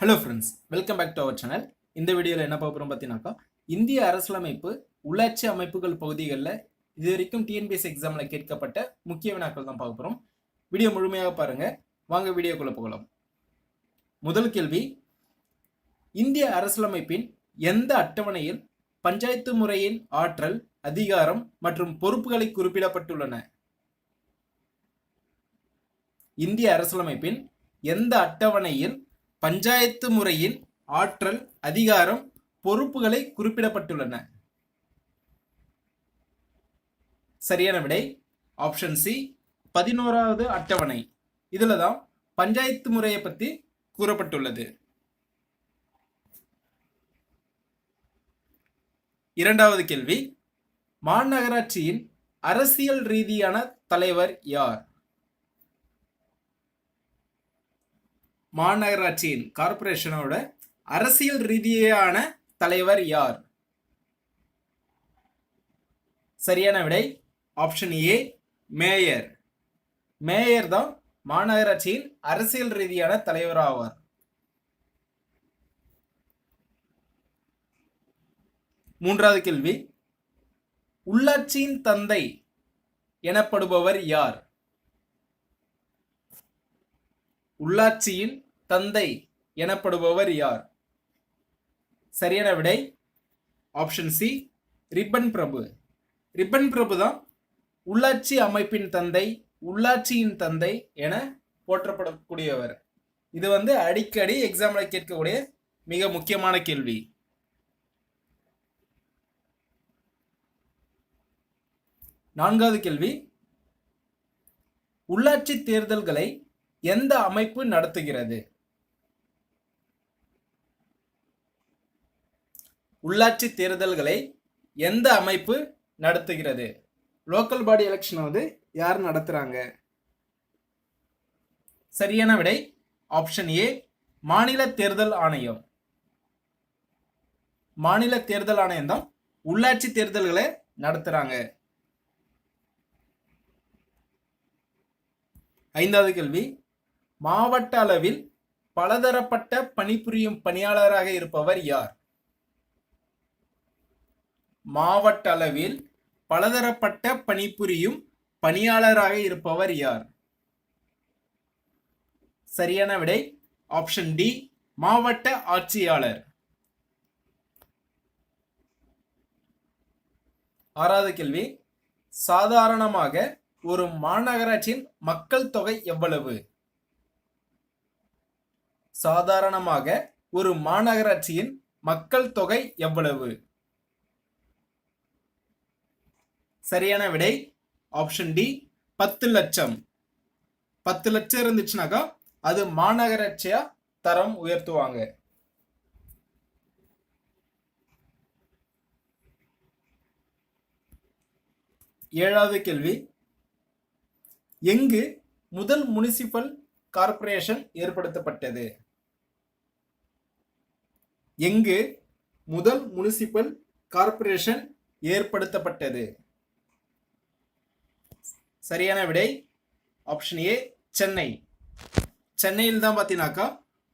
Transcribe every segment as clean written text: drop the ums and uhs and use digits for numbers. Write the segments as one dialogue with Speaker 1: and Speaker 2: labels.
Speaker 1: Hello friends, welcome back to our channel. இந்த வீடியோவில் என்ன பார்க்க போகிறோம் பார்த்தீங்கன்னாக்கா, இந்திய அரசியலமைப்பு உள்ளாட்சி அமைப்புகள் பகுதிகளில் இது வரைக்கும் டிஎன்பிஎஸ்சி எக்ஸாமில் கேட்கப்பட்ட முக்கிய வினாக்கள் தான் பார்க்க போகிறோம். வீடியோ முழுமையாக பாருங்கள். வாங்க வீடியோக்குள்ளே போகலாம். முதல் கேள்வி, இந்திய அரசியலமைப்பின் எந்த அட்டவணையில் பஞ்சாயத்து முறையின் ஆற்றல், அதிகாரம் மற்றும் பொறுப்புகளை குறிப்பிடப்பட்டுள்ளன? இந்திய அரசியலமைப்பின் எந்த அட்டவணையில் பஞ்சாயத்து முறையின் ஆற்றல், அதிகாரம், பொறுப்புகளை குறிப்பிடப்பட்டுள்ளன? சரியான விடை ஆப்ஷன் சி, 11வது அட்டவணை. இதுல தான் பஞ்சாயத்து முறையை பத்தி கூறப்பட்டுள்ளது. இரண்டாவது கேள்வி, மாநகராட்சியின் அரசியல் ரீதியான தலைவர் யார்? மாநகராட்சியின் கார்பரேஷனோட அரசியல் ரீதியான தலைவர் யார்? சரியான விடை ஆப்ஷன் ஏ, மேயர். மேயர் தான் மாநகராட்சியின் அரசியல் ரீதியான தலைவர் ஆவார். மூன்றாவது கேள்வி, உள்ளாட்சியின் தந்தை எனப்படுபவர் யார்? உள்ளாட்சியின் தந்தை எனப்படுபவர் யார்? சரியான விடை ஆப்ஷன் சி, ரிப்பன் பிரபு. ரிப்பன் பிரபு தான் உள்ளாட்சி அமைப்பின் தந்தை, உள்ளாட்சியின் தந்தை என போற்றப்படக்கூடியவர். இது அடிக்கடி எக்ஸாம்ல கேட்கக்கூடிய மிக முக்கியமான கேள்வி. நான்காவது கேள்வி, உள்ளாட்சி தேர்தல்களை எந்த அமைப்பு நடத்துகிறது? உள்ளாட்சி தேர்தல்களை எந்த அமைப்பு நடத்துகிறது? லோக்கல் பாடி எலெக்ஷன் யார் நடத்துறாங்க? சரியான விடை ஆப்ஷன் ஏ, மாநில தேர்தல் ஆணையம். மாநில தேர்தல் ஆணையம் தான் உள்ளாட்சி தேர்தல்களை நடத்துறாங்க. ஐந்தாவது கேள்வி, மாவட்ட அளவில் பலதரப்பட்ட பணிபுரியும் பணியாளராக இருப்பவர் யார்? மாவட்ட அளவில் பலதரப்பட்ட பணிபுரியும் பணியாளராக இருப்பவர் யார்? சரியான விடை ஆப்ஷன் டி, மாவட்ட ஆட்சியாளர். ஆறாவது கேள்வி, சாதாரணமாக ஒரு மாநகராட்சியின் மக்கள் தொகை எவ்வளவு? சாதாரணமாக ஒரு மாநகராட்சியின் மக்கள் தொகை எவ்வளவு? சரியான விடை ஆப்ஷன் டி, 10 லட்சம். 10 லட்சம் இருந்துச்சுனாக்கா அது மாநகராட்சியா தரம் உயர்த்துவாங்க. ஏழாவது கேள்வி, எங்கு முதல் முனிசிபல் கார்ப்பரேஷன் ஏற்படுத்தப்பட்டது? எங்கு முதல் முனிசிபல் கார்ப்பரேஷன் ஏற்படுத்தப்பட்டது? சரியான விடை ஆப்ஷன் ஏ, சென்னை. சென்னையில் தான் பார்த்தீங்கன்னாக்கா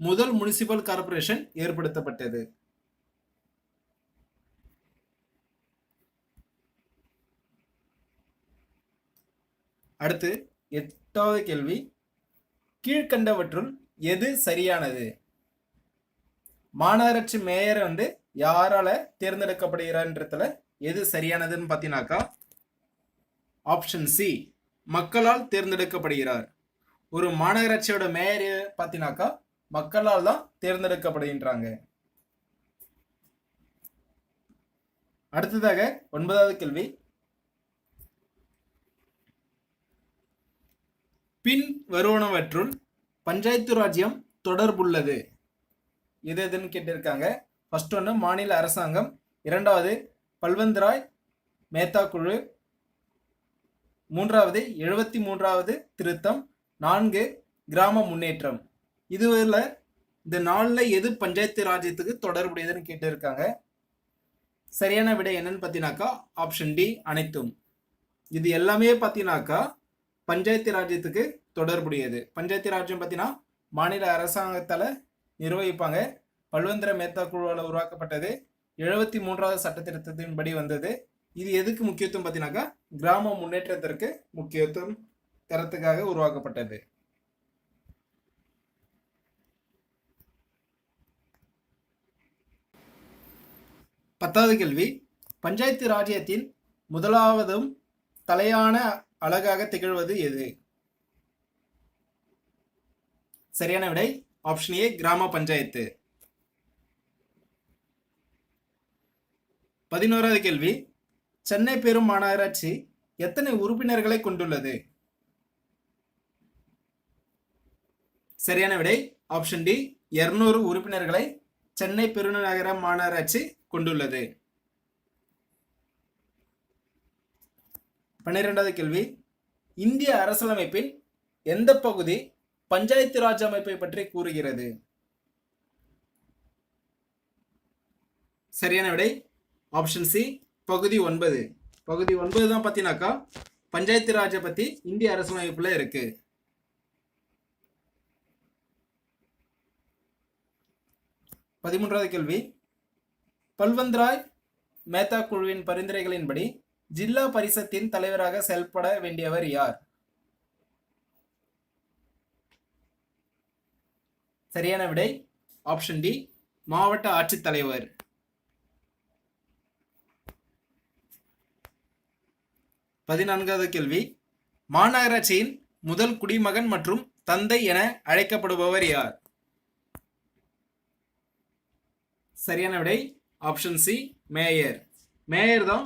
Speaker 1: முதல் முனிசிபல் கார்ப்பரேஷன் ஏற்படுத்தப்பட்டது. அடுத்து எட்டாவது கேள்வி, கீழ்கண்டவற்றுள் எது சரியானது? மாநகராட்சி மேயர் யாரால தேர்ந்தெடுக்கப்படுகிறார்ன்றதுல எது சரியானதுன்னு பார்த்தீங்கன்னாக்கா ஆப்ஷன் சி, மக்களால் தேர்ந்தெடுக்கப்படுகிறார். ஒரு மாநகராட்சியோட மேயர் பார்த்தீங்கன்னாக்கா மக்களால் தான் தேர்ந்தெடுக்கப்படுகின்றாங்க. அடுத்ததாக 9வது கேள்வி, பின் வருவனவற்றுள் பஞ்சாயத்து ராஜ்யம் தொடர்புள்ளது எது எதுன்னு கேட்டிருக்காங்க. ஃபர்ஸ்ட் ஒன்று மாநில அரசாங்கம், இரண்டாவது பல்வந்த்ராய் மேத்தா குழு, மூன்றாவது 73வது திருத்தம், 4 கிராம முன்னேற்றம். இதுல இந்த 4ல் எது பஞ்சாயத்து ராஜ்யத்துக்கு தொடர்புடையதுன்னு கேட்டிருக்காங்க. சரியான விடை என்னன்னு பார்த்தீங்கன்னாக்கா ஆப்ஷன் டி, அனைத்தும். இது எல்லாமே பார்த்தீங்கன்னாக்கா பஞ்சாயத்து ராஜ்யத்துக்கு தொடர்புடையது. பஞ்சாயத்து ராஜ்யம் பார்த்தீங்கன்னா மாநில அரசாங்கத்தால் நிர்வகிப்பாங்க. பல்வந்திர மேத்தா குழுவால் உருவாக்கப்பட்டது. 73வது சட்ட திருத்தத்தின்படி வந்தது. இது எதுக்கு முக்கியத்துவம் பார்த்தீங்கன்னாக்கா கிராம முன்னேற்றத்திற்கு முக்கியத்துவம் தரத்துக்காக உருவாக்கப்பட்டது. பத்தாவது கேள்வி, பஞ்சாயத்து ராஜ்யத்தின் முதலாவதும் தலையான அழகாக திகழ்வது எது? சரியான விடை ஆப்ஷன் ஏ, கிராம பஞ்சாயத்து. 11வது கேள்வி, சென்னை பெரும் மாநகராட்சி எத்தனை உறுப்பினர்களை கொண்டுள்ளது? சரியான விடை ஆப்ஷன் டி, 200 உறுப்பினர்களை சென்னை பெருநகர மாநகராட்சி கொண்டுள்ளது. 12வது கேள்வி, இந்திய அரசியலமைப்பின் எந்த பகுதி பஞ்சாயத்து ராஜ் அமைப்பை பற்றி கூறுகிறது? சரியான விடை ஆப்ஷன் சி, பகுதி 9. பகுதி 9 தான் பார்த்தீங்கன்னாக்கா பஞ்சாயத்து ராஜை பற்றி இந்திய அரசியலமைப்புல இருக்கு. 13வது கேள்வி, பல்வந்த்ராய் மேத்தா குழுவின் பரிந்துரைகளின்படி ஜில்லா பரிஷத்தின் தலைவராக செயல்பட வேண்டியவர் யார்? சரியான விடை ஆப்ஷன் டி, மாவட்ட ஆட்சித்தலைவர். 14வது கேள்வி, மாநகராட்சியின் முதல் குடிமகன் மற்றும் தந்தை என அழைக்கப்படுபவர் யார்? சரியான விடை ஆப்ஷன் சி, மேயர். மேயர் தான்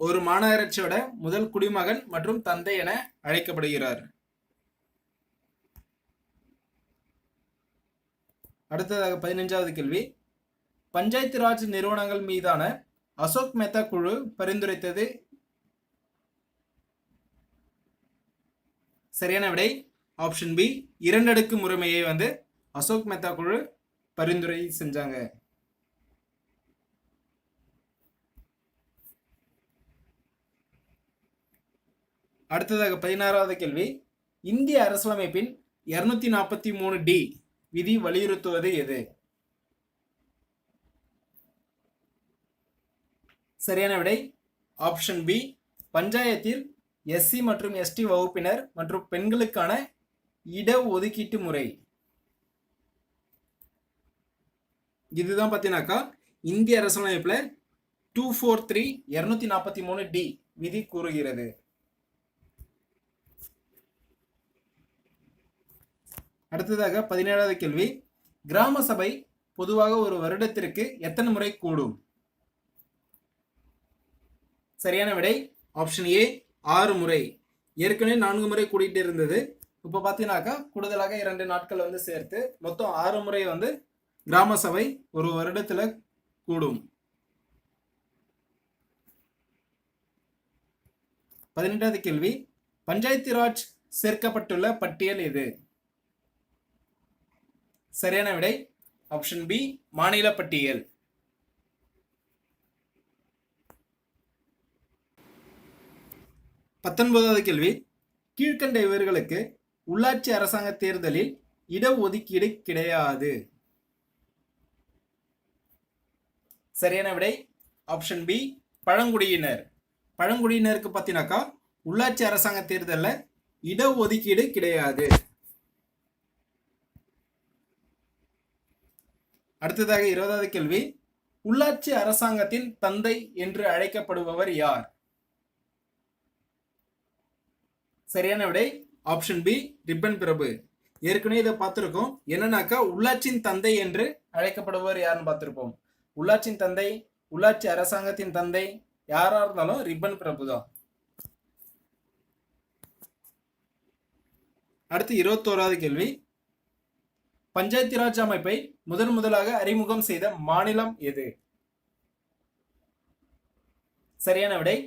Speaker 1: ஒரு மாநகராட்சியோட முதல் குடிமகன் மற்றும் தந்தை என அழைக்கப்படுகிறார். அடுத்ததாக 15வது கேள்வி, பஞ்சாயத்து ராஜ் நிறுவனங்கள் மீதான அசோக் மேத்தா குழு பரிந்துரைத்தது? சரியான விடை ஆப்ஷன் பி, 2 அடுக்கு முறைமையை அசோக் மேத்தா குழு பரிந்துரை செஞ்சாங்க. அடுத்ததாக 16வது கேள்வி, இந்திய அரசியலமைப்பின் 243D விதி வலியுறுத்துவது எது? சரியான விடை ஆப்ஷன் பி, பஞ்சாயத்தில் எஸ்சி மற்றும் எஸ்டி வகுப்பினர் மற்றும் பெண்களுக்கான இட ஒதுக்கீட்டு முறை. இதுதான் பார்த்தீங்கன்னாக்கா இந்திய அரசியலமைப்புல 243 243D விதி கூறுகிறது. அடுத்ததாக 17வது கேள்வி, கிராம சபை பொதுவாக ஒரு வருடத்திற்கு எத்தனை முறை கூடும்? சரியான விடை ஆப்ஷன் ஏ, 6 முறை. ஏற்கனவே 4 முறை கூடிட்டு இருந்தது. இப்போ பார்த்தீங்கன்னாக்கா கூடுதலாக 2 நாட்கள் சேர்த்து மொத்தம் 6 முறை கிராம சபை ஒரு வருடத்துல கூடும். 18வது கேள்வி, பஞ்சாயத்து ராஜ் சேர்க்கப்பட்டுள்ள பட்டியல் எது? சரியான விடை ஆப்ஷன் பி, மாநில பட்டியல். 19வது கேள்வி, கீழ்கண்ட இவர்களுக்கு உள்ளாட்சி அரசாங்க தேர்தலில் இடஒதுக்கீடு கிடையாது. சரியான விடை ஆப்ஷன் பி, பழங்குடியினர். பழங்குடியினருக்கு பார்த்தீங்கன்னாக்கா உள்ளாட்சி அரசாங்க தேர்தலில் இடஒதுக்கீடு கிடையாது. அடுத்ததாக 20வது கேள்வி, உள்ளாட்சி அரசாங்கத்தின் தந்தை என்று அழைக்கப்படுபவர் யார்? சரியான விடை ஆப்ஷன் பி, ரிப்பன் பிரபு. ஏற்கனவே இதை பார்த்திருக்கோம். என்னன்னாக்கா உள்ளாட்சியின் தந்தை என்று அழைக்கப்படுபவர் யாருன்னு பார்த்திருப்போம். உள்ளாட்சியின் தந்தை, உள்ளாட்சி அரசாங்கத்தின் தந்தை யாரா இருந்தாலும் ரிப்பன் பிரபு தான். அடுத்து 21வது கேள்வி, பஞ்சாயத்து ராஜ் அமைப்பை முதலாக அறிமுகம் செய்த மாநிலம் எது? சரியான விடை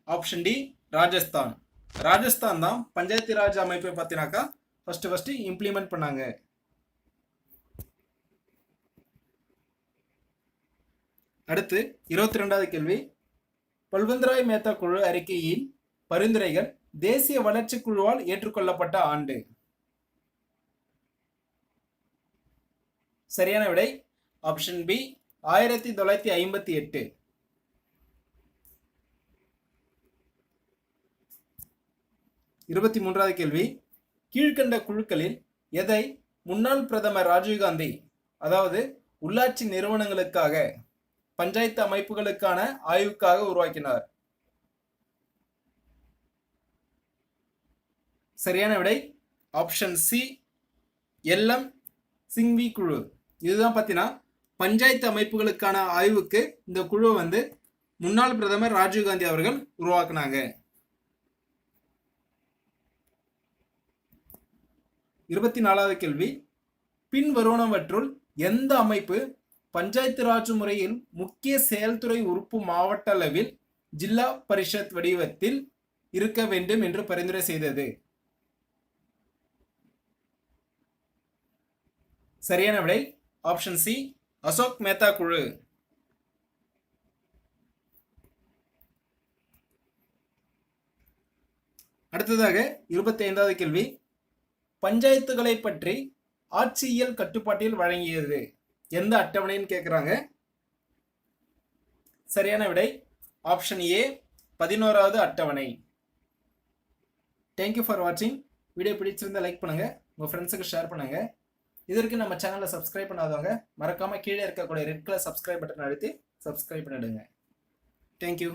Speaker 1: ஆப்ஷன் டி, ராஜஸ்தான். ராஜஸ்தான் தான் பஞ்சாயத்து ராஜ் அமைப்பை பார்த்தீங்கன்னாக்கா ஃபர்ஸ்ட் இம்ப்ளிமெண்ட் பண்ணாங்க. அடுத்து 22வது கேள்வி, பல்வந்த்ராய் மேத்தா குழு அறிக்கையின் பரிந்துரைகள் தேசிய வளர்ச்சி குழுவால் ஏற்றுக்கொள்ளப்பட்ட ஆண்டு? சரியான விடை ஆப்ஷன் பி 1958. 23வது கேள்வி, கீழ்கண்ட குழுக்களில் எதை முன்னாள் பிரதமர் ராஜீவ்காந்தி, அதாவது உள்ளாட்சி நிறுவனங்களுக்காக பஞ்சாயத்து அமைப்புகளுக்கான ஆய்வுக்காக உருவாக்கினார்? சரியான விடை ஆப்ஷன் சி எல்எம் சிங்வி குழு. இதுதான் பார்த்தீங்கன்னா பஞ்சாயத்து அமைப்புகளுக்கான ஆய்வுக்கு இந்த குழு முன்னாள் பிரதமர் ராஜீவ்காந்தி அவர்கள் உருவாக்குனாங்க. 24வது கேள்வி, பின் வருவனவற்றுள் எந்த அமைப்பு பஞ்சாயத்து ராஜ் முறையில் முக்கிய செயல்துறை உறுப்பு மாவட்ட அளவில் ஜில்லா பரிஷத் வடிவத்தில் இருக்க வேண்டும் என்று பரிந்துரை செய்தது? சரியான விடை ஆப்ஷன் சி அசோக் மேத்தா குழு. அடுத்ததாக 25வது கேள்வி, பஞ்சாயத்துகளை பற்றி ஆட்சியியல் கட்டுப்பாட்டில் வழங்கியது எந்த அட்டவணைன்னு கேட்குறாங்க. சரியான விடை ஆப்ஷன் ஏ 11வது அட்டவணை. தேங்க்யூ ஃபார் வாட்சிங். வீடியோ பிடிச்சிருந்தா லைக் பண்ணுங்க, உங்க ஃப்ரெண்ட்ஸுக்கு ஷேர் பண்ணுங்க. இதற்கு நம்ம சேனலை சப்ஸ்கிரைப் பண்ணாதவங்க மறக்காம கீழே இருக்கக்கூடிய ரெட் கலர் சப்ஸ்கிரைப் பட்டன் அழுத்தி சப்ஸ்கிரைப் பண்ணிடுங்க. தேங்க்யூ.